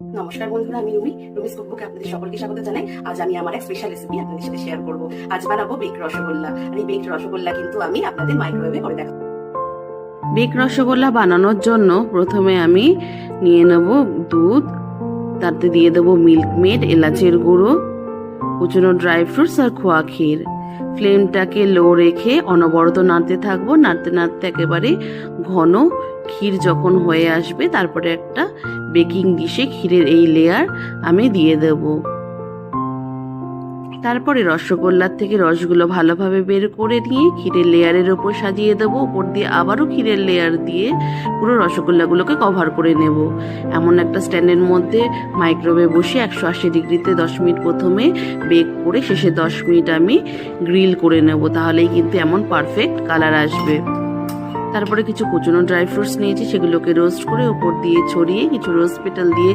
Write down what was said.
নমস্কার বন্ধুরা, আমি রুমিস কুকবুকে আপনাদের সকলকে স্বাগত জানাই। আজ আমি আমার এক স্পেশাল রেসিপি আপনাদের সাথে শেয়ার করব। আজ বানাবো বেক রসগোল্লা। আর এই বেক রসগোল্লা কিন্তু আমি আপনাদের মাইক্রোওয়েভে করে দেখাবো। বেক রসগোল্লা বানানোর জন্য প্রথমে আমি নিয়ে নেব দুধ, তাতে দিয়ে দেবো মিল্ক মেড, এলাচের গুঁড়ো, কুচনো ড্রাই ফ্রুটস আর খোয়া ক্ষীর। ফ্লেমটাকে লো রেখে অনবরত নাড়তে থাকবো। নাড়তে নাড়তে একেবারে ঘন ক্ষীর যখন হয়ে আসবে, তারপরে একটা বেকিং ডিশে ক্ষীরের এই লেয়ার আমি দিয়ে দেব। তারপরে রসগোল্লার থেকে রসগুলো ভালোভাবে বের করে নিয়ে ক্ষীরের লেয়ারের ওপর সাজিয়ে দেবো। ওপর দিয়ে আবারও ক্ষীরের লেয়ার দিয়ে পুরো রসগোল্লাগুলোকে কভার করে নেব। এমন একটা স্ট্যান্ডের মধ্যে মাইক্রোওয়েভে বসে 180 ডিগ্রিতে 10 মিনিট প্রথমে বেক করে শেষে 10 মিনিট আমি গ্রিল করে নেব। তাহলেই কিন্তু এমন পারফেক্ট কালার আসবে। তারপরে কিছু কুচনো ড্রাই ফ্রুটস নিয়েছি, সেগুলোকে রোস্ট করে উপর দিয়ে ছড়িয়ে কিছু রোজ পেটাল দিয়ে